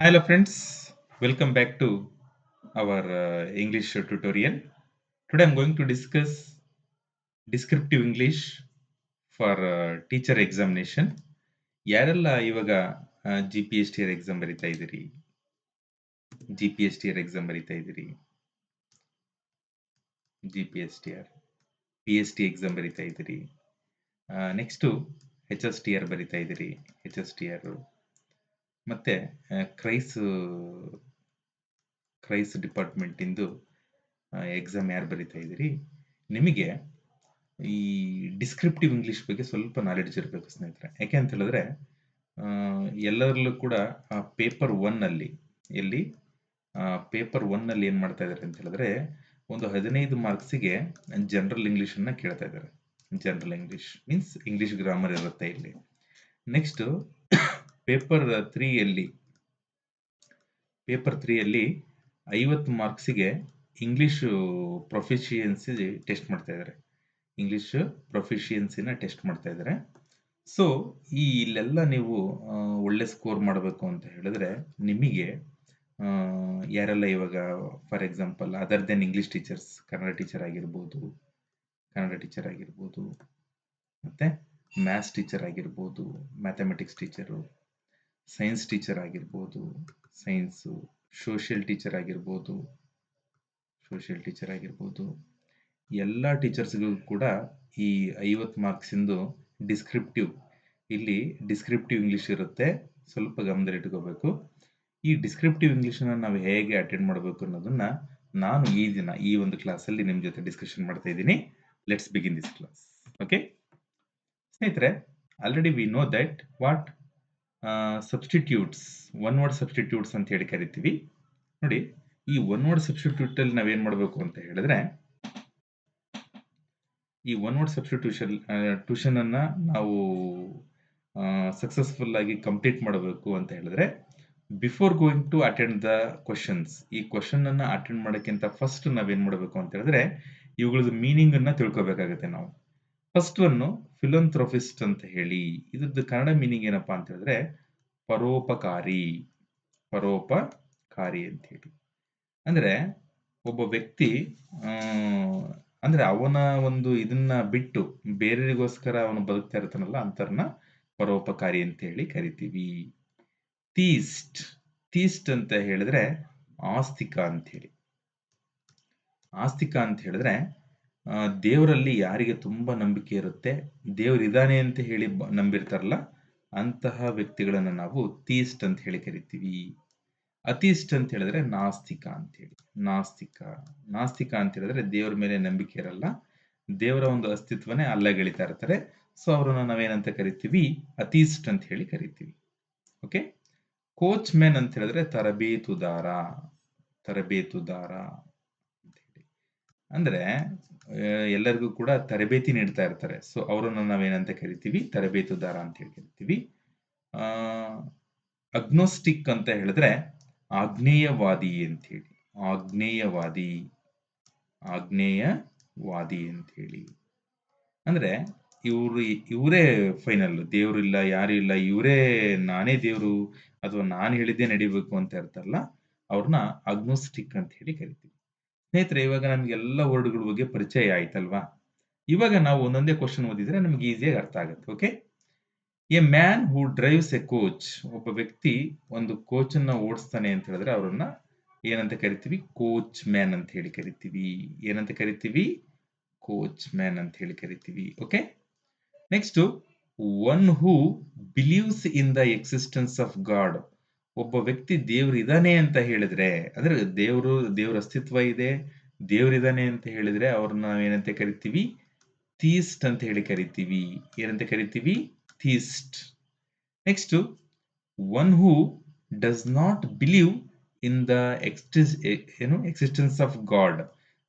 Hello friends, welcome back to our English tutorial. Today I'm going to discuss descriptive English for teacher examination. ಯಾರೆಲ್ಲ ಇವಾಗ G P S T R exam ಬರಿತಾ ಇದ್ದೀರಿ G P S T R exam ಬರಿತಾ ಇದ್ದೀರಿ G P S T R P S T exam ಬರಿತಾ ಇದ್ದೀರಿ next H S T R ಬರಿತಾ ಇದ್ದೀರಿ ಎಚ್ ಎಸ್ ಟಿ ಆರ್ ಮತ್ತೆ ಕ್ರೈಸ್ ಕ್ರೈಸ್ ಡಿಪಾರ್ಟ್ಮೆಂಟ್ ಇಂದು exam ಯಾರು ಬರಿತಾ ಇದ್ದೀರಿ ನಿಮಗೆ ಈ ಡಿಸ್ಕ್ರಿಪ್ಟಿವ್ ಇಂಗ್ಲಿಷ್ ಬಗ್ಗೆ ಸ್ವಲ್ಪ ನಾಲೆಡ್ಜ್ ಇರಬೇಕು ಸ್ನೇಹಿತರೆ. ಯಾಕೆ ಅಂತ ಹೇಳಿದ್ರೆ ಎಲ್ಲರಲ್ಲೂ ಕೂಡ ಪೇಪರ್ ಒನ್ ಅಲ್ಲಿ ಎಲ್ಲಿ ಪೇಪರ್ ಒನ್ ಅಲ್ಲಿ ಏನ್ ಮಾಡ್ತಾ ಇದ್ದಾರೆ ಅಂತ ಹೇಳಿದ್ರೆ ಒಂದು 15 ಮಾರ್ಕ್ಸಿಗೆ ಜನರಲ್ ಇಂಗ್ಲಿಷ್ ಅನ್ನ ಕೇಳ್ತಾ ಇದ್ದಾರೆ. General English means English grammar ಇರುತ್ತೆ ಇಲ್ಲಿ. ನೆಕ್ಸ್ಟ್ ಪೇಪರ್ 3 ಅಲ್ಲಿ 50 ಮಾರ್ಕ್ಸಿಗೆ ಇಂಗ್ಲಿಷ್ ಪ್ರೊಫಿಷಿಯನ್ಸಿ ಟೆಸ್ಟ್ ಮಾಡ್ತಾ ಇದ್ದಾರೆ. ಇಂಗ್ಲಿಷ್ ಪ್ರೊಫಿಷಿಯನ್ಸಿನ ಟೆಸ್ಟ್ ಮಾಡ್ತಾ ಇದ್ದಾರೆ. ಸೊ ಇಲ್ಲೆಲ್ಲ ನೀವು ಒಳ್ಳೆ ಸ್ಕೋರ್ ಮಾಡಬೇಕು ಅಂತ ಹೇಳಿದ್ರೆ ನಿಮಗೆ ಯಾರೆಲ್ಲ ಇವಾಗ for example other than English teachers, Kannada teacher ಆಗಿರ್ಬೋದು ಮತ್ತೆ ಮ್ಯಾಥ್ಸ್ ಟೀಚರ್ ಆಗಿರ್ಬೋದು, ಮ್ಯಾಥಮೆಟಿಕ್ಸ್ ಟೀಚರು, ಸೈನ್ಸ್ ಟೀಚರ್ ಆಗಿರ್ಬೋದು, ಸೈನ್ಸು, ಸೋಷಿಯಲ್ ಟೀಚರ್ ಆಗಿರ್ಬೋದು, ಎಲ್ಲ ಟೀಚರ್ಸ್ಗೂ ಕೂಡ ಈ 50 ಮಾರ್ಕ್ಸ್ ಇಂದು ಡಿಸ್ಕ್ರಿಪ್ಟಿವ್ ಇಂಗ್ಲಿಷ್ ಇರುತ್ತೆ. ಸ್ವಲ್ಪ ಗಮನದಲ್ಲಿಟ್ಕೋಬೇಕು. ಈ ಡಿಸ್ಕ್ರಿಪ್ಟಿವ್ ಇಂಗ್ಲಿಷ್ ನಾವು ಹೇಗೆ ಅಟೆಂಡ್ ಮಾಡಬೇಕು ಅನ್ನೋದನ್ನ ನಾನು ಈ ಒಂದು ಕ್ಲಾಸಲ್ಲಿ ನಿಮ್ಮ ಜೊತೆ ಡಿಸ್ಕಷನ್ ಮಾಡ್ತಾ ಇದ್ದೀನಿ. Let's begin this class. Okay ಸ್ನೇಹಿತರೆ, already we know that what substitutes, one word substitutes ಅಂತ ಹೇಳಿ ಕರಿತೀವಿ. ನೋಡಿ, ಈ ಒನ್ ವರ್ಡ್ ಸಬ್ಸ್ಟಿಟ್ಯೂಟ್ ಅಲ್ಲಿ ನಾವೇನ್ ಮಾಡಬೇಕು ಅಂತ ಹೇಳಿದ್ರೆ ಈ ಒನ್ ವರ್ಡ್ ಸಬ್ಸ್ಟಿಟ್ಯೂಷನ್ ಅನ್ನ ನಾವು ಸಕ್ಸಸ್ಫುಲ್ ಆಗಿ ಕಂಪ್ಲೀಟ್ ಮಾಡಬೇಕು ಅಂತ ಹೇಳಿದ್ರೆ before going to attend the questions, ಈ ಕ್ವಶನ್ ಅನ್ನ ಅಟೆಂಡ್ ಮಾಡೋಕ್ಕಿಂತ ಫಸ್ಟ್ ನಾವೇನ್ ಮಾಡಬೇಕು ಅಂತ ಹೇಳಿದ್ರೆ ಇವುಗಳದ್ದು ಮೀನಿಂಗ್ ಅನ್ನ ತಿಳ್ಕೊಬೇಕಾಗುತ್ತೆ ನಾವು. ಫಸ್ಟ್ ಒನ್ನು ಫಿಲಂಥ್ರೋಪಿಸ್ಟ್ ಅಂತ ಹೇಳಿ, ಇದ್ರದ್ದು ಕನ್ನಡ ಮೀನಿಂಗ್ ಏನಪ್ಪಾ ಅಂತ ಹೇಳಿದ್ರೆ ಪರೋಪಕಾರಿ ಅಂತ ಹೇಳಿ. ಅಂದ್ರೆ ಒಬ್ಬ ವ್ಯಕ್ತಿ ಅಂದ್ರೆ ಅವನ ಒಂದು ಇದನ್ನ ಬಿಟ್ಟು ಬೇರೆಯವರಿಗೋಸ್ಕರ ಅವನು ಬದುಕ್ತಾ ಇರ್ತಾನಲ್ಲ ಅಂತರ್ನ ಪರೋಪಕಾರಿ ಅಂತ ಹೇಳಿ ಕರಿತೀವಿ. ಥೀಸ್ಟ್ ಅಂತ ಹೇಳಿದ್ರೆ ಆಸ್ತಿಕ ಅಂತ ಹೇಳಿ. ಆಸ್ತಿಕ ಅಂತ ಹೇಳಿದ್ರೆ ದೇವರಲ್ಲಿ ಯಾರಿಗೆ ತುಂಬಾ ನಂಬಿಕೆ ಇರುತ್ತೆ, ದೇವರಿದಾನೆ ಅಂತ ಹೇಳಿ ನಂಬಿರ್ತಾರಲ್ಲ ಅಂತಹ ವ್ಯಕ್ತಿಗಳನ್ನ ನಾವು ಥೀಸ್ಟ್ ಅಂತ ಹೇಳಿ ಕರಿತೀವಿ. ಅಥೀಸ್ಟ್ ಅಂತ ಹೇಳಿದ್ರೆ ನಾಸ್ತಿಕ ಅಂತ ಹೇಳಿ. ನಾಸ್ತಿಕ ಅಂತ ಹೇಳಿದ್ರೆ ದೇವರ ಮೇಲೆ ನಂಬಿಕೆ ಇರಲ್ಲ, ದೇವರ ಒಂದು ಅಸ್ತಿತ್ವನೇ ಅಲ್ಲಗೆಳಿತಾ ಇರ್ತಾರೆ. ಸೊ ಅವ್ರನ್ನ ನಾವೇನಂತ ಕರಿತೀವಿ, ಅಥೀಸ್ಟ್ ಅಂತ ಹೇಳಿ ಕರಿತೀವಿ. ಓಕೆ, ಕೋಚ್ ಮ್ಯಾನ್ ಅಂತ ಹೇಳಿದ್ರೆ ತರಬೇತುದಾರ ಅಂತ ಹೇಳಿ. ಅಂದ್ರೆ ಎಲ್ಲರಿಗೂ ಕೂಡ ತರಬೇತಿ ನೀಡ್ತಾ ಇರ್ತಾರೆ. ಸೊ ಅವರನ್ನ ನಾವೇನಂತ ಕರಿತೀವಿ, ತರಬೇತುದಾರ ಅಂತ ಹೇಳಿ ಕರಿತೀವಿ. ಅಗ್ನೋಸ್ಟಿಕ್ ಅಂತ ಹೇಳಿದ್ರೆ ಆಗ್ನೇಯವಾದಿ ಅಂತ ಹೇಳಿ. ಆಗ್ನೇಯವಾದಿ ಅಂತ ಹೇಳಿ ಅಂದ್ರೆ ಇವರೇ ಫೈನಲ್, ದೇವ್ರು ಇಲ್ಲ, ಯಾರು ಇಲ್ಲ, ಇವರೇ ನಾನೇ ದೇವ್ರು ಅಥವಾ ನಾನು ಹೇಳಿದ್ದೇ ನಡಿಬೇಕು ಅಂತ ಇರ್ತಾರಲ್ಲ ಅವ್ರನ್ನ ಅಗ್ನೋಸ್ಟಿಕ್ ಅಂತ ಹೇಳಿ ಕರಿತೀವಿ. ಸ್ನೇಹಿತರೆ, ಇವಾಗ ನಮ್ಗೆಲ್ಲ ವರ್ಡ್ಗಳ ಬಗ್ಗೆ ಪರಿಚಯ ಆಯ್ತಲ್ವಾ? ಇವಾಗ ನಾವು ಒಂದೊಂದೇ ಕ್ವಶನ್ ಓದಿದ್ರೆ ನಮ್ಗೆ ಈಸಿಯಾಗಿ ಅರ್ಥ ಆಗುತ್ತೆ. Okay, A man who drives A coach, ಒಬ್ಬ ವ್ಯಕ್ತಿ ಒಂದು ಕೋಚ್ ಅನ್ನ ಓಡಿಸ್ತಾನೆ ಅಂತ ಹೇಳಿದ್ರೆ ಅವರನ್ನ ಏನಂತ ಕರಿತೀವಿ, ಕೋಚ್ ಮ್ಯಾನ್ ಅಂತ ಹೇಳಿ ಕರಿತೀವಿ. ಕೋಚ್ ಮ್ಯಾನ್ ಅಂತ ಹೇಳಿ ಕರಿತೀವಿ. Okay, next one who believes in the existence of god, ಒಬ್ಬ ವ್ಯಕ್ತಿ ದೇವ್ರು ಇದಾನೆ ಅಂತ ಹೇಳಿದ್ರೆ, ಅಂದ್ರೆ ದೇವ್ರ ಅಸ್ತಿತ್ವ ಇದೆ, ದೇವ್ರಿದಾನೆ ಅಂತ ಹೇಳಿದ್ರೆ ಅವ್ರನ್ನ ನಾವೇನಂತ ಕರಿತೀವಿ, ಥೀಸ್ಟ್ ಅಂತ ಹೇಳಿ ಕರಿತೀವಿ. ಏನಂತ ಕರಿತೀವಿ, theist. Next one who does not believe in the existence of God,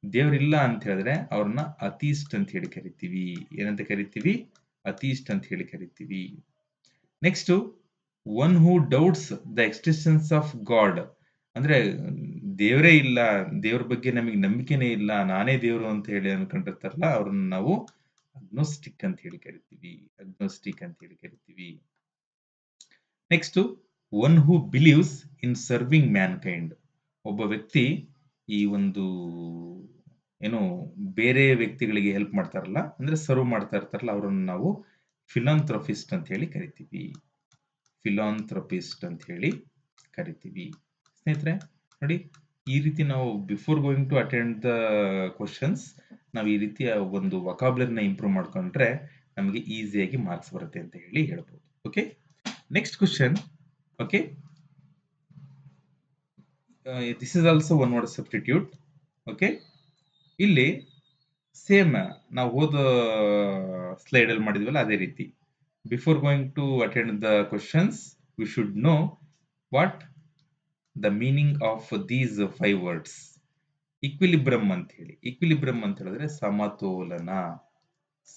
ದೇವ್ರಿಲ್ಲ ಅಂತ ಹೇಳಿದ್ರೆ ಅವ್ರನ್ನ ಅಥೀಸ್ಟ್ ಅಂತ ಹೇಳಿ ಕರಿತೀವಿ. ಏನಂತ ಕರಿತೀವಿ, ಅಥೀಸ್ಟ್ ಅಂತ ಹೇಳಿ ಕರಿತೀವಿ. Next one who doubts the existence of god, ಅಂದ್ರೆ ದೇವರೇ ಇಲ್ಲ, ದೇವ್ರ ಬಗ್ಗೆ ನಮಗೆ ನಂಬಿಕೆನೇ ಇಲ್ಲ, ನಾನೇ ದೇವ್ರು ಅಂತ ಹೇಳಿ ಅನ್ಕೊಂಡಿರ್ತಾರಲ್ಲ ಅವ್ರನ್ನ ನಾವು ಅಗ್ನೋಸ್ಟಿಕ್ ಅಂತ ಹೇಳಿ ಕರಿತೀವಿ. Next one who believes in serving Mankind. ಒಬ್ಬ ವ್ಯಕ್ತಿ ಈ ಒಂದು ಏನು ಬೇರೆ ವ್ಯಕ್ತಿಗಳಿಗೆ ಹೆಲ್ಪ್ ಮಾಡ್ತಾರಲ್ಲ, ಅಂದ್ರೆ ಸರ್ವ್ ಮಾಡ್ತಾ ಇರ್ತಾರಲ್ಲ, ಅವರನ್ನು ನಾವು ಫಿಲಾಂಥ್ರಪಿಸ್ಟ್ ಅಂತ ಹೇಳಿ ಕರಿತೀವಿ. ಫಿಲಾಂಥ್ರಪಿಸ್ಟ್ ಅಂತ ಹೇಳಿ ಕರಿತೀವಿ. ಸ್ನೇಹಿತರೆ ನೋಡಿ, ಈ ರೀತಿ ನಾವು before going to attend the questions ನಾವು ಈ ರೀತಿಯ ಒಂದು ವೊಕಾಬ್ಯುಲರಿನ ಇಂಪ್ರೂವ್ ಮಾಡ್ಕೊಂಡ್ರೆ ನಮಗೆ ಈಸಿಯಾಗಿ ಮಾರ್ಕ್ಸ್ ಬರುತ್ತೆ ಅಂತ ಹೇಳಿ ಹೇಳ್ಬೋದು. Okay, next question. Okay, this is also one word substitute. Okay, ಇಲ್ಲಿ ಸೇಮ್ ನಾವು ಹೋದ ಸ್ಲೈಡ್ ಅಲ್ಲಿ ಮಾಡಿದ್ವಲ್ಲ ಅದೇ ರೀತಿ. Before going to attend the questions we should know what the meaning of these 5 words. Equilibrium ಅಂತ ಹೇಳಿ, ಈಕ್ವಿಲಿಬ್ರಮ್ ಅಂತ ಹೇಳಿದ್ರೆ ಸಮತೋಲನ,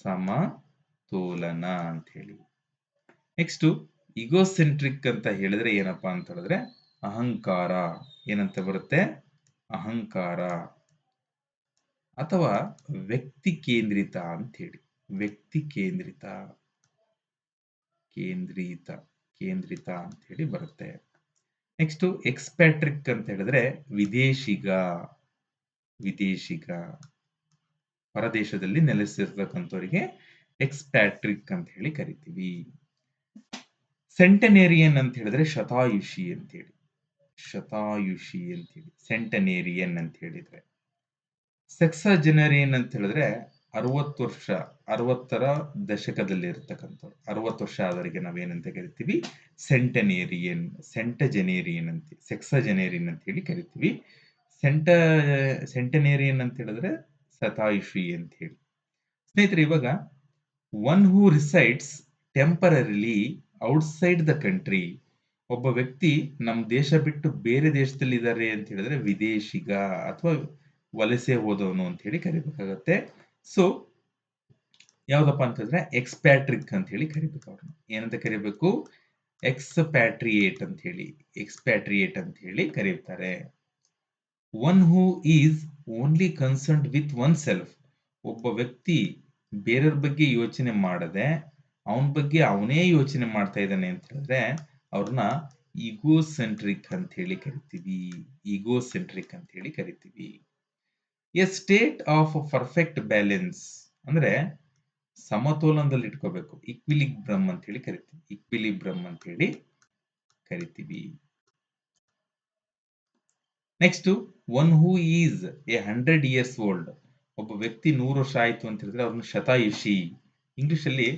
ಸಮತೋಲನ ಅಂತ ಹೇಳಿ. ನೆಕ್ಸ್ಟ್ ಇಗೋಸೆಂಟ್ರಿಕ್ ಅಂತ ಹೇಳಿದ್ರೆ ಏನಪ್ಪಾ ಅಂತ ಹೇಳಿದ್ರೆ ಅಹಂಕಾರ. ಏನಂತ ಬರುತ್ತೆ? ಅಹಂಕಾರ. ಅಥವಾ ವ್ಯಕ್ತಿ ಕೇಂದ್ರಿತ ಅಂತ ಹೇಳಿ, ವ್ಯಕ್ತಿ ಕೇಂದ್ರಿತ, ಕೇಂದ್ರಿತ ಅಂತ ಹೇಳಿ ಬರುತ್ತೆ. ನೆಕ್ಸ್ಟ್ ಎಕ್ಸ್ಪ್ಯಾಟ್ರಿಕ್ ಅಂತ ಹೇಳಿದ್ರೆ ವಿದೇಶಿಗ, ಹೊರದೇಶದಲ್ಲಿ ನೆಲೆಸಿರ್ತಕ್ಕಂಥವರಿಗೆ ಎಕ್ಸ್ಪ್ಯಾಟ್ರಿಕ್ ಅಂತ ಹೇಳಿ ಕರಿತೀವಿ. ಸೆಂಟನೇರಿಯನ್ ಅಂತ ಹೇಳಿದ್ರೆ ಶತಾಯುಷಿ ಅಂತ ಹೇಳಿ, ಸೆಂಟನೇರಿಯನ್ ಅಂತ ಹೇಳಿದ್ರೆ. ಸೆಕ್ಸಾಜೆನರಿಯನ್ ಅಂತ ಹೇಳಿದ್ರೆ 60 ವರ್ಷ, 60ರ ದಶಕದಲ್ಲಿ ಇರ್ತಕ್ಕಂಥವ್ರು, 60 ವರ್ಷ ಆದವರಿಗೆ ನಾವೇನಂತ ಕರಿತೀವಿ? ಸೆಂಟನೇರಿಯನ್ ಅಂತ, ಸೆಕ್ಸಾಜೆನೇರಿಯನ್ ಅಂತ ಹೇಳಿ ಕರಿತೀವಿ. ಸೆಂಟನೇರಿಯನ್ ಅಂತ ಹೇಳಿದ್ರೆ ಶತಾಯುಷಿ ಅಂತ ಹೇಳಿ. ಸ್ನೇಹಿತರೆ, ಇವಾಗ one who resides ಟೆಂಪರರಿಲಿ outside the country. ಒಬ್ಬ ವ್ಯಕ್ತಿ ನಮ್ಮ ದೇಶ ಬಿಟ್ಟು ಬೇರೆ ದೇಶದಲ್ಲಿ ಇದ್ದಾರೆ ಅಂತ ಹೇಳಿದ್ರೆ ವಿದೇಶಿಗ ಅಥವಾ ವಲಸೆ ಹೋದವನು ಅಂತ ಹೇಳಿ ಕರಿಬೇಕಾಗತ್ತೆ. ಸೊ ಯಾವ್ದಪ್ಪ ಅಂತಂದ್ರೆ ಎಕ್ಸ್ಪ್ಯಾಟ್ರಿಕ್ ಅಂತ ಹೇಳಿ ಕರಿಬೇಕು. ಅವ್ರನ್ನ ಏನಂತ ಕರಿಬೇಕು? ಎಕ್ಸ್ಪ್ಯಾಟ್ರಿಯೇಟ್ ಅಂತ ಹೇಳಿ ಕರೀತಾರೆ. One who is only concerned with one self. ಒಬ್ಬ ವ್ಯಕ್ತಿ ಬೇರೆಯವ್ರ ಬಗ್ಗೆ ಯೋಚನೆ ಮಾಡದೆ ಅವನ ಬಗ್ಗೆ ಅವನೇ ಯೋಚನೆ ಮಾಡ್ತಾ ಇದ್ದಾನೆ ಅಂತ ಹೇಳಿದ್ರೆ ಅವ್ರನ್ನ ಈಗೋಸೆಂಟ್ರಿಕ್ ಅಂತ ಹೇಳಿ ಕರಿತೀವಿ. A state of perfect balance ಅಂದ್ರೆ ಸಮತೋಲನದಲ್ಲಿ ಇಟ್ಕೋಬೇಕು. ಈಕ್ವಿಲಿಬ್ರಮ್ ಅಂತ ಹೇಳಿ ಕರಿತೀವಿ. Next one who is A 100 years old. ಒಬ್ಬ ವ್ಯಕ್ತಿ 100 ವರ್ಷ ಆಯ್ತು ಅಂತ ಹೇಳಿದ್ರೆ ಅವ್ರನ್ನ ಶತಾಯುಷಿ, ಇಂಗ್ಲಿಷ್ ಅಲ್ಲಿ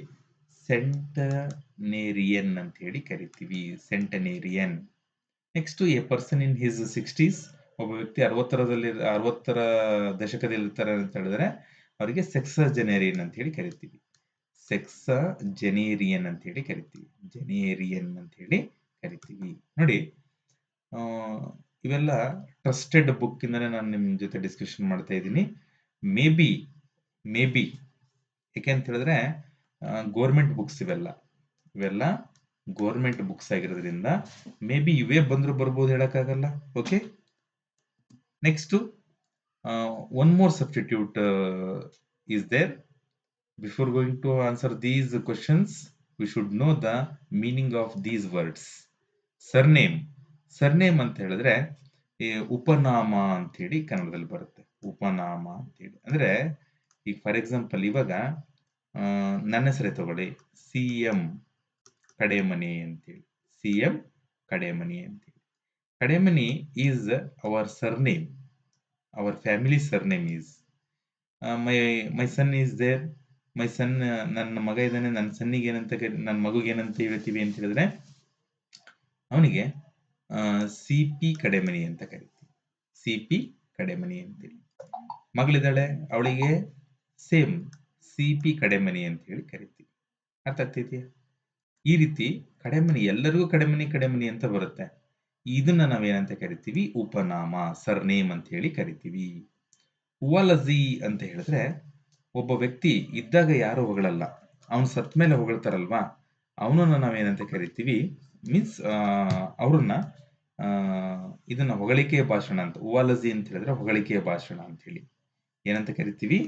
ಸೆಂಟನೇರಿಯನ್ ಅಂತ ಹೇಳಿ ಕರಿತೀವಿ. Centenarian. Next a person in his 60s. ಒಬ್ಬ ವ್ಯಕ್ತಿ 60ರ ದಶಕದಲ್ಲಿ ಇರ್ತಾರೆ ಅಂತ ಹೇಳಿದ್ರೆ ಅವರಿಗೆ ಸೆಕ್ಸಾಜೆನೇರಿಯನ್ ಅಂತ ಹೇಳಿ ಕರಿತೀವಿ. ಜೆನೇರಿಯನ್ ಅಂತ ಹೇಳಿ ಕರಿತೀವಿ. ನೋಡಿ, ಇವೆಲ್ಲ ಟ್ರಸ್ಟೆಡ್ ಬುಕ್ ಇಂದಾನೆ ನಾನು ನಿಮ್ ಜೊತೆ ಡಿಸ್ಕಷನ್ ಮಾಡ್ತಾ ಇದ್ದೀನಿ. ಮೇ ಬಿ ಯಾಕೆ ಅಂತ ಹೇಳಿದ್ರೆ ಗೋರ್ಮೆಂಟ್ ಬುಕ್ಸ್ ಇವೆಲ್ಲ ಗೋರ್ಮೆಂಟ್ ಬುಕ್ಸ್ ಆಗಿರೋದ್ರಿಂದ ಮೇ ಬಿ ಇವೇ ಬಂದ್ರು ಬರ್ಬೋದು, ಹೇಳಕ್ಕಾಗಲ್ಲ. Okay, next one more substitute is there. Before going to answer these questions we should know the meaning of these words. Surname ಅಂತ ಹೇಳಿದ್ರೆ ಉಪನಾಮ ಅಂತ ಹೇಳಿ ಕನ್ನಡದಲ್ಲಿ ಬರುತ್ತೆ. ಉಪನಾಮ ಅಂತ ಹೇಳಿ ಅಂದ್ರೆ ಈಗ ಫಾರ್ ಎಕ್ಸಾಂಪಲ್ ಇವಾಗ ನನ್ನ ಹೆಸರೇ ತಗೊಳ್ಳಿ, CM ಕಡೆಮನಿ ಅಂತೇಳಿ. Kademani is our surname, our family surname is. My son is there. My son, ನನ್ನ ಮಗ ಇದ್ದಾನೆ, ನನ್ನ ಮಗುಗೆ ಏನಂತ ಹೇಳ್ತೀವಿ ಅಂತ ಹೇಳಿದ್ರೆ ಅವನಿಗೆ CP ಕಡೆಮನಿ ಅಂತ ಕರಿತೀವಿ. CP ಕಡೆಮನಿ ಅಂತೇಳಿ. ಮಗಳಿದ್ದಾಳೆ, ಅವಳಿಗೆ ಸೇಮ್ CP ಕಡೆಮನಿ ಅಂತ ಹೇಳಿ ಕರಿತೀವಿ. ಅರ್ಥ ಆಗ್ತೈತಿಯಾ? ಈ ರೀತಿ ಕಡೆಮನಿ, ಎಲ್ಲರಿಗೂ ಕಡೆಮನಿ ಅಂತ ಬರುತ್ತೆ. ಇದನ್ನ ನಾವೇನಂತ ಕರಿತೀವಿ? ಉಪನಾಮ, ಸರ್ನೇಮ್ ಅಂತ ಹೇಳಿ ಕರಿತೀವಿ. ಉವಲಜಿ ಅಂತ ಹೇಳಿದ್ರೆ ಒಬ್ಬ ವ್ಯಕ್ತಿ ಇದ್ದಾಗ ಯಾರು ಹೊಗಳಲ್ಲ, ಅವನು ಸತ್ ಮೇಲೆ ಹೊಗಳ್ತಾರಲ್ವಾ, ಅವನನ್ನ ನಾವೇನಂತ ಕರಿತೀವಿ? ಮೀನ್ಸ್ ಅವ್ರನ್ನ ಇದನ್ನ ಹೊಗಳಿಕೆಯ ಭಾಷಣ ಅಂತ. ಉವಾಲಜಿ ಅಂತ ಹೇಳಿದ್ರೆ ಹೊಗಳಿಕೆಯ ಭಾಷಣ ಅಂತ ಹೇಳಿ ಏನಂತ ಕರಿತೀವಿ?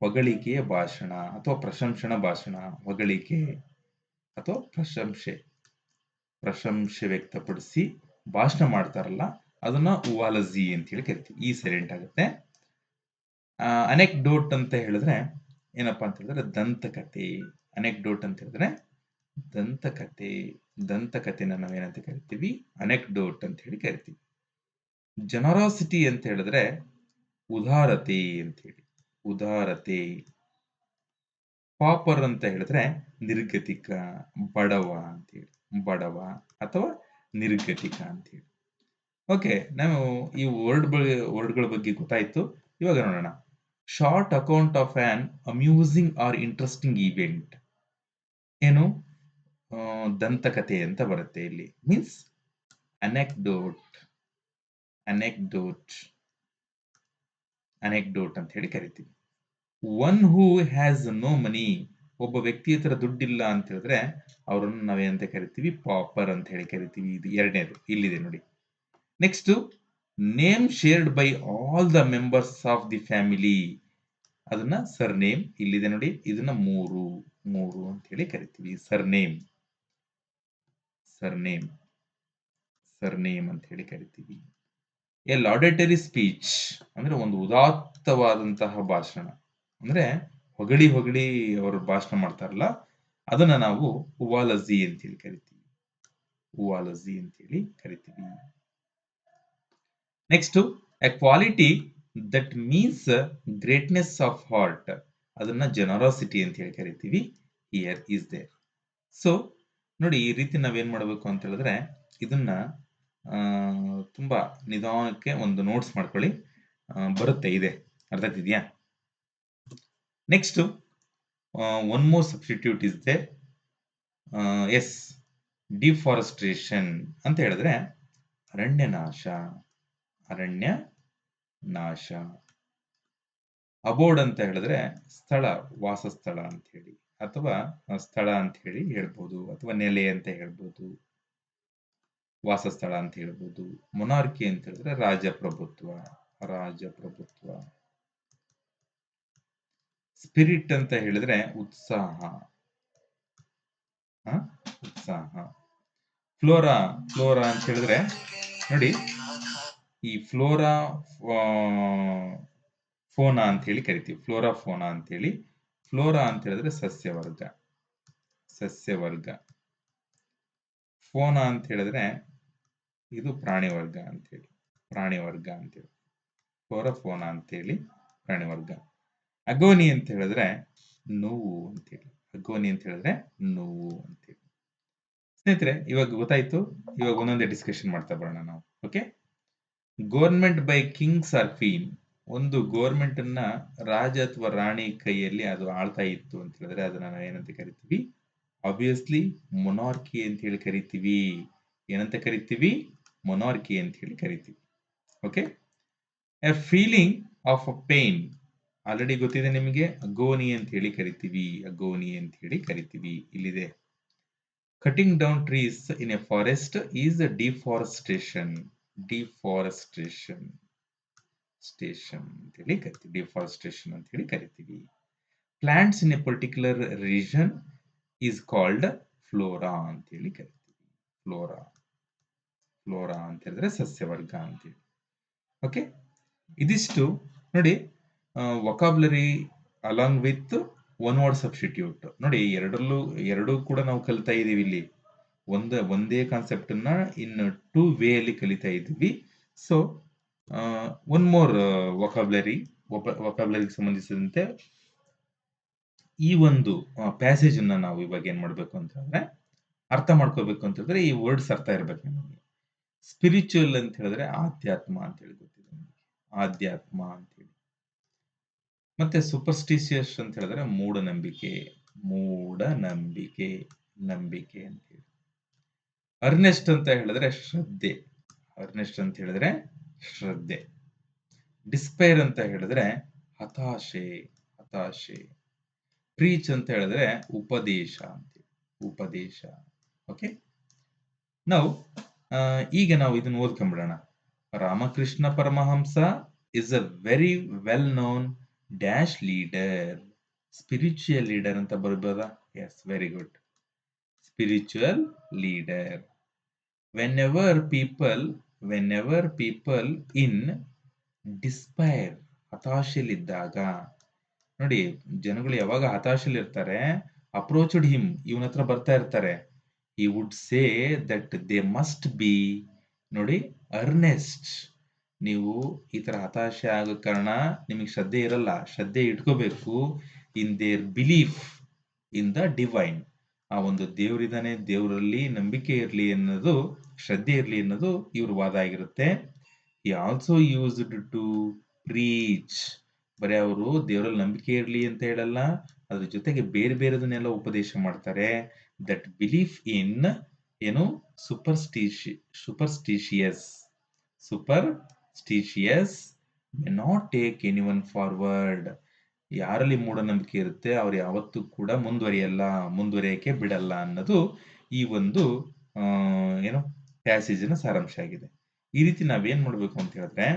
ಹೊಗಳಿಕೆಯ ಭಾಷಣ ಅಥವಾ ಪ್ರಶಂಸನ ಭಾಷಣ. ಹೊಗಳಿಕೆ ಅಥವಾ ಪ್ರಶಂಸೆ. ಪ್ರಶಂಸೆ ವ್ಯಕ್ತಪಡಿಸಿ ಭಾಷಣ ಮಾಡ್ತಾರಲ್ಲ ಅದನ್ನ ಉವಾಲಜಿ ಅಂತ ಹೇಳಿ ಕರಿತೀವಿ. ಈ ಸೈಲೆಂಟ್ ಆಗುತ್ತೆ. ಅನೆಕ್ಡೋಟ್ ಅಂತ ಹೇಳಿದ್ರೆ ಏನಪ್ಪಾ ಅಂತ ಹೇಳಿದ್ರೆ ದಂತಕಥೆ. ಅನೆಕ್ಡೋಟ್ ಅಂತ ಹೇಳಿದ್ರೆ ದಂತಕಥೆ. ದಂತಕಥೆನ ನಾವೇನಂತ ಕರಿತೀವಿ? ಅನೆಕ್ಡೋಟ್ ಅಂತ ಹೇಳಿ ಕರಿತೀವಿ. ಜನರಾಸಿಟಿ ಅಂತ ಹೇಳಿದ್ರೆ ಉದಾರತೆ ಅಂತ ಹೇಳಿ. ಉದಾರತೆ. ಪಾಪರ್ ಅಂತ ಹೇಳಿದ್ರೆ ನಿರ್ಗತಿಕ, ಬಡವ ಅಂತ ಹೇಳಿ. ಬಡವ ಅಥವಾ ನಿರ್ಗತಿಕ ಅಂತ ಹೇಳಿ. ಓಕೆ, ನಾವು ಈ ವರ್ಡ್ಗಳ ಬಗ್ಗೆ ಗೊತ್ತಾಯ್ತು. ಇವಾಗ ನೋಡೋಣ. Short account of an amusing or interesting event. ಏನು? ದಂತಕಥೆ ಅಂತ ಬರುತ್ತೆ ಇಲ್ಲಿ. ಮೀನ್ಸ್ ಅನೆಕ್ಡೋಟ್. ಅನೆಕ್ಡೋಟ್. ಅನೆಕ್ಡೋಟ್ ಅಂತ ಹೇಳಿ ಕರಿತೀವಿ. One who has no money. ಒಬ್ಬ ವ್ಯಕ್ತಿ ಹತ್ರ ದುಡ್ಡಿಲ್ಲ ಅಂತ ಹೇಳಿದ್ರೆ ಅವರನ್ನು ನಾವೇನಂತ ಕರಿತೀವಿ? ಪಾಪರ್ ಅಂತ ಹೇಳಿ ಕರಿತೀವಿ. ಇದು ಎರಡನೇದು ಇಲ್ಲಿದೆ ನೋಡಿ. Next, name shared by all the members of the family. ಅದನ್ನ ಸರ್ ನೇಮ್ ಇಲ್ಲಿದೆ ನೋಡಿ. ಇದನ್ನ ಮೂರು ಅಂತ ಹೇಳಿ ಕರಿತೀವಿ. ಸರ್ನೇಮ್. ಸರ್ನೇಮ್. ಸರ್ನೇಮ್ ಅಂತ ಹೇಳಿ ಕರಿತೀವಿ. ಎ ಲಾಡೆಟರಿ ಸ್ಪೀಚ್ ಅಂದ್ರೆ ಒಂದು ಉದಾತ್ತವಾದಂತಹ ಭಾಷಣ. ಅಂದ್ರೆ ಹೊಗಳಿ ಅವರು ಭಾಷಣ ಮಾಡ್ತಾರಲ್ಲ ಅದನ್ನ ನಾವು ಉವಾಲಜಿ ಅಂತ ಹೇಳಿ ಕರಿತೀವಿ. ಉವಾಲಜಿ ಅಂತ ಹೇಳಿ ಕರಿತೀವಿ. Next, A quality that means greatness of heart. ಅದನ್ನ ಜನರಾಸಿಟಿ ಅಂತ ಹೇಳಿ ಕರಿತೀವಿ. Here is there. ಸೊ ನೋಡಿ, ಈ ರೀತಿ ನಾವೇನ್ ಮಾಡಬೇಕು ಅಂತ ಹೇಳಿದ್ರೆ ಇದನ್ನ ತುಂಬಾ ನಿಧಾನಕ್ಕೆ ಒಂದು ನೋಟ್ಸ್ ಮಾಡ್ಕೊಳ್ಳಿ. ಬರುತ್ತೆ, ಇದೆ, ಅರ್ಥ ಆಗ್ತಿದ್ಯಾ? Next, one more substitute is there. Yes, deforestation ಅಂತ ಹೇಳಿದ್ರೆ ಅರಣ್ಯ ನಾಶ. ಅರಣ್ಯ ನಾಶ. ಅಬೋರ್ಡ್ ಅಂತ ಹೇಳಿದ್ರೆ ಸ್ಥಳ, ವಾಸಸ್ಥಳ ಅಂತ ಹೇಳಿ, ಅಥವಾ ಸ್ಥಳ ಅಂತ ಹೇಳಿ ಹೇಳ್ಬೋದು, ಅಥವಾ ನೆಲೆ ಅಂತ ಹೇಳ್ಬೋದು, ವಾಸಸ್ಥಳ ಅಂತ ಹೇಳ್ಬೋದು. ಮೊನಾರ್ಕಿ ಅಂತ ಹೇಳಿದ್ರೆ ರಾಜಪ್ರಭುತ್ವ. ರಾಜಪ್ರಭುತ್ವ. ಸ್ಪಿರಿಟ್ ಅಂತ ಹೇಳಿದ್ರೆ ಉತ್ಸಾಹ. ಉತ್ಸಾಹ. ಫ್ಲೋರಾ. ಫ್ಲೋರಾ ಅಂತ ಹೇಳಿದ್ರೆ ನೋಡಿ, ಈ ಫ್ಲೋರಾ ಫೋನಾ ಅಂತ ಹೇಳಿ ಕರಿತೀವಿ. ಫ್ಲೋರಾ ಫೋನಾ ಅಂತ ಹೇಳಿ. ಫ್ಲೋರಾ ಅಂತ ಹೇಳಿದ್ರೆ ಸಸ್ಯವರ್ಗ. ಸಸ್ಯವರ್ಗ. ಫೋನಾ ಅಂತ ಹೇಳಿದ್ರೆ ಇದು ಪ್ರಾಣಿ ವರ್ಗ ಅಂತ ಹೇಳಿ. ಪ್ರಾಣಿ ವರ್ಗ ಅಂತ ಹೇಳಿ. ಫ್ಲೋರಾ ಫೋನಾ ಅಂತ ಹೇಳಿ ಪ್ರಾಣಿ ವರ್ಗ. ಅಗೋನಿ ಅಂತ ಹೇಳಿದ್ರೆ ನೋವು ಅಂತ ಹೇಳಿ. ಅಗೋನಿ ಅಂತ ಹೇಳಿದ್ರೆ ನೋವು ಅಂತ ಹೇಳಿ. ಸ್ನೇಹಿತರೆ, ಇವಾಗ ಗೊತ್ತಾಯ್ತು. ಇವಾಗ ಒಂದೊಂದೇ ಡಿಸ್ಕಷನ್ ಮಾಡ್ತಾ ಬರೋಣ ನಾವು. Okay. Government by kings or queen. ಒಂದು ಗವರ್ಮೆಂಟ್ ಅನ್ನ ರಾಜ ಅಥವಾ ರಾಣಿ ಕೈಯಲ್ಲಿ ಅದು ಆಳ್ತಾ ಇತ್ತು ಅಂತ ಹೇಳಿದ್ರೆ ಅದನ್ನ ನಾವು ಏನಂತ ಕರಿತೀವಿ? ಆಬ್ವಿಯಸ್ಲಿ ಮೊನಾರ್ಕಿ ಅಂತ ಹೇಳಿ ಕರಿತೀವಿ. ಏನಂತ ಕರಿತೀವಿ? ಮೊನಾರ್ಕಿ ಅಂತ ಹೇಳಿ ಕರಿತೀವಿ. Okay. A feeling of a pain. Already ಗೊತ್ತಿದೆ ನಿಮಗೆ. ಅಗೋನಿ ಅಂತ ಹೇಳಿ ಕರಿತೀವಿ. ಅಗೋನಿ ಅಂತ ಹೇಳಿ ಕರಿತೀವಿ. ಇಲ್ಲಿದೆ. Cutting down trees in a forest is deforestation. Deforestation. Station ಅಂತ ಹೇಳಿ ಕರಿತೀವಿ. ಡಿಫಾರೆಸ್ಟೇಷನ್ ಅಂತ ಹೇಳಿ ಕರಿತೀವಿ. Plants in a particular region is called flora ಅಂತ ಹೇಳಿ ಕರಿತೀವಿ. ಫ್ಲೋರಾ. ಫ್ಲೋರಾ ಅಂತ ಹೇಳಿದ್ರೆ ಸಸ್ಯವರ್ಗ ಅಂತ ಹೇಳಿ. ಓಕೆ. ಇದಿಷ್ಟು ನೋಡಿ vocabulary along with one word substitute. ನೋಡಿ, ಎರಡೂ ಕೂಡ ನಾವು ಕಲಿತಾ ಇದೀವಿ ಇಲ್ಲಿ. ಒಂದೇ ಕಾನ್ಸೆಪ್ಟ್ ಅನ್ನ ಇನ್ 2 ವೇ ಅಲ್ಲಿ ಕಲಿತಾ ಇದ್ವಿ. ಸೊ ಒನ್ ಮೋರ್ ವೊಕಾಬ್ಲರಿಗೆ ಸಂಬಂಧಿಸಿದಂತೆ ಈ ಒಂದು ಪ್ಯಾಸೇಜ್ ಅನ್ನ ನಾವು ಇವಾಗ ಏನ್ ಮಾಡ್ಬೇಕು ಅಂತಂದ್ರೆ ಅರ್ಥ ಮಾಡ್ಕೋಬೇಕು ಅಂತಂದ್ರೆ ಈ ವರ್ಡ್ಸ್ ಅರ್ಥ ಇರ್ಬೇಕು ನಮಗೆ. ಸ್ಪಿರಿಚುವಲ್ ಅಂತ ಹೇಳಿದ್ರೆ ಆಧ್ಯಾತ್ಮ ಅಂತ ಹೇಳಿ ಗೊತ್ತಿದೆ ನಿಮಗೆ. ಆಧ್ಯಾತ್ಮ ಅಂತ ಹೇಳಿ. ಮತ್ತೆ ಸೂಪರ್ಸ್ಟಿಷಿಯಸ್ ಅಂತ ಹೇಳಿದ್ರೆ ಮೂಢನಂಬಿಕೆ. ಮೂಢನಂಬಿಕೆ. ನಂಬಿಕೆ ಅಂತ ಹೇಳಿ. ಅರ್ನೆಸ್ಟ್ ಅಂತ ಹೇಳಿದ್ರೆ ಶ್ರದ್ಧೆ. ಅರ್ನೆಸ್ಟ್ ಅಂತ ಹೇಳಿದ್ರೆ ಶ್ರದ್ಧೆ. ಡಿಸ್ಪೈರ್ ಅಂತ ಹೇಳಿದ್ರೆ ಹತಾಶೆ. ಹತಾಶೆ. ಪ್ರೀಚ್ ಅಂತ ಹೇಳಿದ್ರೆ ಉಪದೇಶ ಅಂತ. ಉಪದೇಶ. ಓಕೆ. ನಾವು ಈಗ ನಾವು ಇದನ್ನ ಓದ್ಕೊಂಡ್ಬಿಡೋಣ. Ramakrishna Paramahamsa is a very well known dash leader. Spiritual leader ಅಂತ ಬರ್ಬೋದಾ? Yes, very good. Spiritual leader. Whenever people whenever people in despair, ಹತಾಶೆಲಿದ್ದಾಗ. ನೋಡಿ, ಜನಗಳು ಯಾವಾಗ ಹತಾಶೆಲಿರ್ತಾರೆ, ಅಪ್ರೋಚ್ಡ್ ಹಿಮ್, ಇವನ ಹತ್ರ ಬರ್ತಾ ಇರ್ತಾರೆ. he would say that they must be, ನೋಡಿ, ಅರ್ನೆಸ್ಟ್. ನೀವು ಈ ತರ ಹತಾಶೆ ಆಗೋ ಕಾರಣ ನಿಮಗೆ ಶ್ರದ್ಧೆ ಇರಲ್ಲ. ಶ್ರದ್ಧೆ ಇಟ್ಕೋಬೇಕು in their belief in the divine. ಆ ಒಂದು ದೇವರಿದ್ದಾನೆ, ದೇವರಲ್ಲಿ ನಂಬಿಕೆ ಇರಲಿ ಅನ್ನೋದು, ಶ್ರದ್ಧೆ ಇರಲಿ ಅನ್ನೋದು ಇವ್ರ ವಾದ ಆಗಿರುತ್ತೆ. he also used to preach, ಬರೀ ಅವರು ದೇವರಲ್ಲಿ ನಂಬಿಕೆ ಇರಲಿ ಅಂತ ಹೇಳಲ್ಲ, ಅದ್ರ ಜೊತೆಗೆ ಬೇರೆ ಬೇರೆದನ್ನೆಲ್ಲ ಉಪದೇಶ ಮಾಡ್ತಾರೆ. ದಟ್ ಬಿಲೀಫ್ ಇನ್ ಏನು, superstitious may not take any one forward. ಯಾರಲ್ಲಿ ಮೂಢನಂಬಿಕೆ ಇರುತ್ತೆ ಅವ್ರು ಯಾವತ್ತೂ ಕೂಡ ಮುಂದುವರಿಯಕ್ಕೆ ಬಿಡಲ್ಲ ಅನ್ನೋದು ಈ ಒಂದು ಏನು ಪ್ಯಾಸೇಜಿನ ಸಾರಾಂಶ ಆಗಿದೆ. ಈ ರೀತಿ ನಾವೇನ್ ಮಾಡ್ಬೇಕು ಅಂತ ಹೇಳಿದ್ರೆ,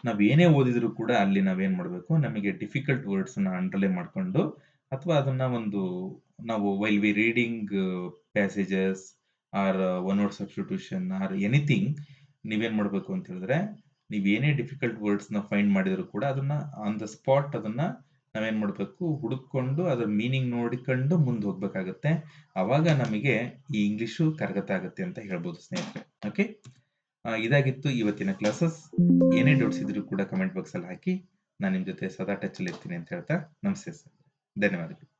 ನಾವ್ ಏನೇ ಓದಿದ್ರು ಕೂಡ ಅಲ್ಲಿ ನಾವೇನ್ ಮಾಡ್ಬೇಕು, ನಮಗೆ ಡಿಫಿಕಲ್ಟ್ ವರ್ಡ್ಸ್ ನ ಅಂಡರ್ಲೈನ್ ಮಾಡ್ಕೊಂಡು, ಅಥವಾ ಅದನ್ನ ಒಂದು ನಾವು while we reading passages or one word substitution or anything, ನೀವೇನ್ ಮಾಡ್ಬೇಕು ಅಂತ ಹೇಳಿದ್ರೆ, ನೀವ್ ಏನೇ ಡಿಫಿಕಲ್ಟ್ ವರ್ಡ್ಸ್ ನ ಫೈಂಡ್ ಮಾಡಿದ್ರು ಕೂಡ ಅದನ್ನ ಆನ್ ದ ಸ್ಪಾಟ್ ಅದನ್ನ ನಾವೇನ್ ಮಾಡ್ಬೇಕು, ಹುಡುಕೊಂಡು ಅದ್ರ ಮೀನಿಂಗ್ ನೋಡಿಕೊಂಡು ಮುಂದೆ ಹೋಗ್ಬೇಕಾಗತ್ತೆ. ಅವಾಗ ನಮಗೆ ಈ ಇಂಗ್ಲಿಷು ಕರಗತ ಆಗುತ್ತೆ ಅಂತ ಹೇಳ್ಬೋದು ಸ್ನೇಹಿತರೆ. ಓಕೆ, ಇದಾಗಿತ್ತು ಇವತ್ತಿನ ಕ್ಲಾಸಸ್. ಏನೇ ಡೌಟ್ಸ್ ಇದ್ರೂ ಕೂಡ ಕಮೆಂಟ್ ಬಾಕ್ಸ್ ಅಲ್ಲಿ ಹಾಕಿ, ನಾನು ನಿಮ್ ಜೊತೆ ಸದಾ ಟಚ್ ಅಲ್ಲಿ ಇರ್ತೀನಿ ಅಂತ ಹೇಳ್ತಾ ನಮಸ್ತೆ ಸರ್, ಧನ್ಯವಾದಗಳು.